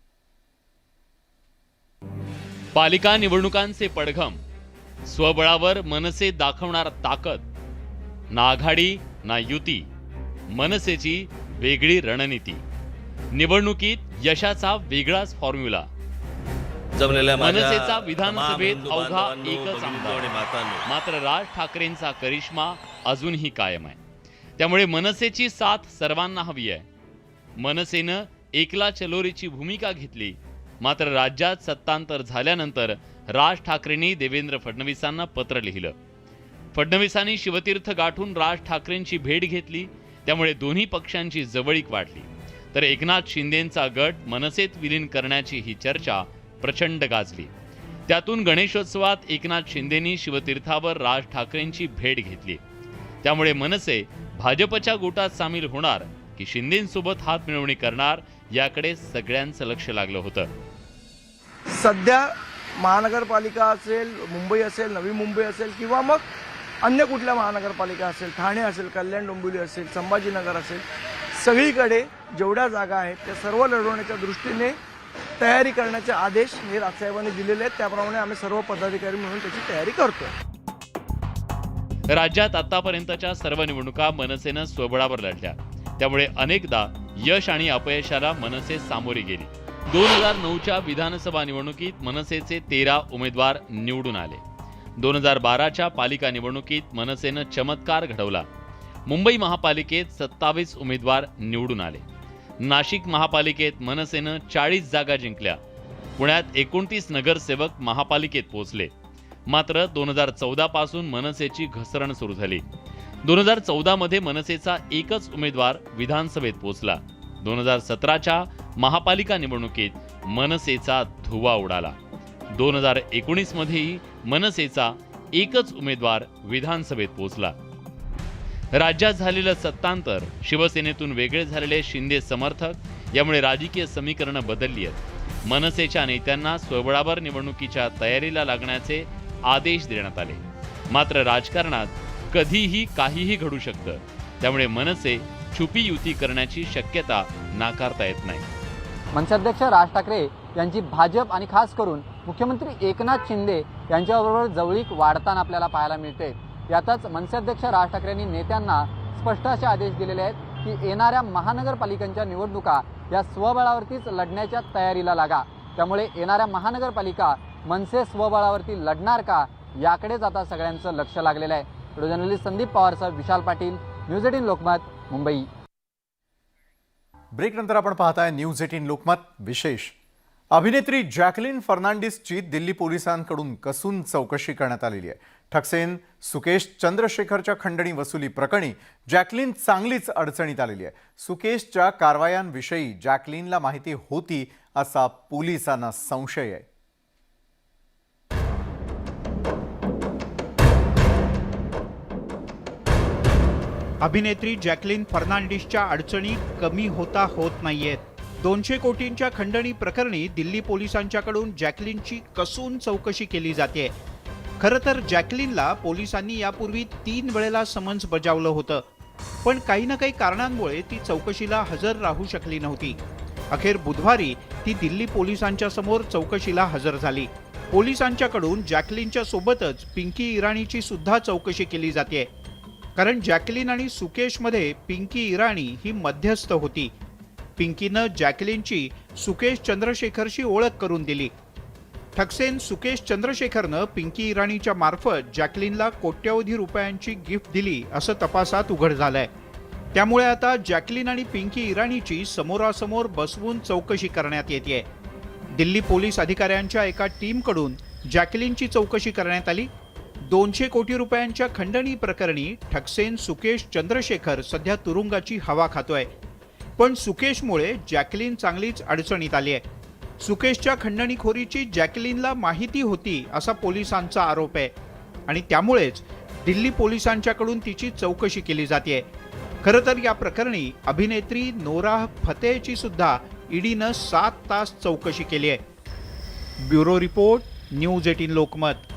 पालिका निवडणुकांचे पडघम, स्वबळावर मनसे दाखवणार ताकद. ना आघाडी ना युती, मनसेची वेगळी रणनीती. निवडणुकीत यशाचा वेगळाच फॉर्म्युला. मनसेचा विधानसभेत अवघा एकच आमदार, मात्र राज ठाकरेंचा करिश्मा अजूनही कायम आहे. त्यामुळे मनसेची साथ सर्वांना हवी आहे. मनसेनं एकला चलोरीची भूमिका घेतली, मात्र राज्यात सत्तांतर झाल्यानंतर राज ठाकरेंनी देवेंद्र फडणवीसांना पत्र लिहिलं. फडणवीसांनी शिवतीर्थ गाठून राज ठाकरेंची भेट घेतली, त्यामुळे दोन्ही पक्षांची जवळीक वाढली. तर एकनाथ शिंदेंचा गट मनसेत विलीन करण्याची ही चर्चा प्रचंड गाजली. त्यातून गणेशोत्सवात एकनाथ शिंदेंनी शिवतीर्थावर राज ठाकरेंची भेट घेतली. त्यामुळे मनसे भाजपच्या गोटात सामील होणार की शिंदेंसोबत हात मिळवणी करणार याकडे सगळ्यांचं लक्ष लागलं होतं. सध्या महानगरपालिका असेल, मुंबई असेल, नवी मुंबई असेल किंवा मग अन्य कुठल्या महानगरपालिका असेल, ठाणे असेल, कल्याण डोंबिवली असेल, संभाजीनगर असेल, सगळीकडे जेवढ्या जागा आहेत त्या सर्व लढवण्याच्या दृष्टीने तयारी करण्याचे आदेश हे राजसाहेबांनी दिलेले आहेत. त्याप्रमाणे आम्ही सर्व पदाधिकारी म्हणून त्याची तयारी करतोय. राज्यात आतापर्यंतच्या सर्व निवडणुका मनसेनं स्वबळावर लढल्या, त्यामुळे अनेकदा यश आणि अपयशाला मनसे सामोरी गेली. 2009च्या विधानसभा निवडणुकीत मनसेचे 13 उमेदवार निवडून आले. 2012च्या पालिका निवडणुकीत मनसेनं चमत्कार घडवला. मुंबई महापालिकेत 27 उमेदवार निवडून आले. नाशिक महापालिकेत मनसेनं 40 जागा जिंकल्या. पुण्यात 29 नगरसेवक महापालिकेत पोहोचले. मात्र 2014 पासून मनसेची घसरण सुरू झाली. 2014 मध्ये मनसेचा एकच उमेदवार विधानसभेत पोहोचला. 2017च्या महापालिका निवडणुकीत मनसेचा धुव्वा उडाला. 2019 मध्येही मनसेचा एकच उमेदवार विधानसभेत पोहोचला. राज्यात झालेलं सत्तांतर, शिवसेनेतून वेगळे झालेले शिंदे समर्थक यामुळे राजकीय समीकरणं बदलली आहेत. मनसेच्या नेत्यांना स्वबळावर निवडणुकीच्या तयारीला लागण्याचे आदेश देण्यात आले. मात्र राजकारणात कधीही काहीही घडू शकतं, त्यामुळे मनसे छुपी युती करण्याची शक्यता नाकारता येत नाही. मनसेअध्यक्ष राज ठाकरे यांची भाजप आणि खास करून मुख्यमंत्री एकनाथ शिंदे यांच्याबरोबर जवळीक वाढताना आपल्याला पाहायला मिळते. यातच मनसेअध्यक्ष राज ठाकरेंनी नेत्यांना स्पष्ट असे आदेश दिलेले आहेत की येणाऱ्या महानगरपालिकांच्या निवडणुका या स्वबळावरतीच लढण्याच्या तयारीला लागा. त्यामुळे येणाऱ्या महानगरपालिका मनसे स्वबळावरती लढणार का, याकडेच आता सगळ्यांचं लक्ष लागलेलं आहे. Video journalist Sandeep पवारसह Vishal Patil, news 18 Lokmat, Mumbai. Break नंतर आपण पाहताय न्यूज 18 लोकमत विशेष. अभिनेत्री जॅकलिन फर्नांडिसची दिल्ली पोलिसांकडून कसून चौकशी करण्यात आलेली आहे. ठकसेन सुकेश चंद्रशेखरच्या खंडणी वसुली प्रकरणी जॅकलिन चांगलीच अडचणीत आलेली आहे. सुकेशच्या कारवायांविषयी जॅकलिनला माहिती होती असा पोलिसांना संशय आहे. अभिनेत्री जॅकलिन फर्नांडिसच्या अडचणी कमी होत नाहीयेत. 200 कोटींच्या खंडणी प्रकरणी दिल्ली पोलिसांच्याकडून जॅकलिनची कसून चौकशी केली जाते. खरं तर जॅकलिनला पोलिसांनी यापूर्वी 3 वेळेला समन्स बजावलं होतं, पण काही ना काही कारणांमुळे ती चौकशीला हजर राहू शकली नव्हती. अखेर बुधवारी ती दिल्ली पोलिसांच्या समोर चौकशीला हजर झाली. पोलिसांच्याकडून जॅकलिनच्या सोबतच पिंकी इराणीची सुद्धा चौकशी केली जाते. कारण जॅकलिन आणि सुकेशमध्ये पिंकी इराणी ही मध्यस्थ होती. पिंकीनं जॅकलिनची सुकेश चंद्रशेखरशी ओळख करून दिली. ठकसेन सुकेश चंद्रशेखरनं पिंकी इराणीच्या मार्फत जॅकलिनला कोट्यवधी रुपयांची गिफ्ट दिली असं तपासात उघड झालंय. त्यामुळे आता जॅकलिन आणि पिंकी इराणीची समोरासमोर बसवून चौकशी करण्यात येते. दिल्ली पोलीस अधिकाऱ्यांच्या एका टीमकडून जॅकलिनची चौकशी करण्यात आली. 200 कोटी रुपयांच्या खंडणी प्रकरणी ठकसेन सुकेश चंद्रशेखर सध्या तुरुंगाची हवा खातोय. पण सुकेशमुळे जॅकलिन चांगलीच अडचणीत आली आहे. सुकेशच्या खंडणीखोरीची जॅकलिनला माहिती होती असा पोलिसांचा आरोप आहे आणि त्यामुळेच दिल्ली पोलिसांच्याकडून तिची चौकशी केली जाते. खरं तर या प्रकरणी अभिनेत्री नोरा फतेहची सुद्धा ईडीनं 7 तास चौकशी केली आहे. Bureau report, news 18 Lokmat.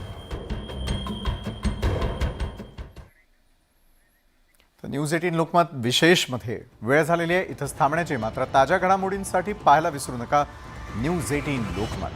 News 18 Lokmat विशेषमध्ये वेळ झालेली आहे. इथंच थांबण्याची. मात्र ताज्या घडामोडींसाठी पाहायला विसरू नका न्यूज 18 लोकमत.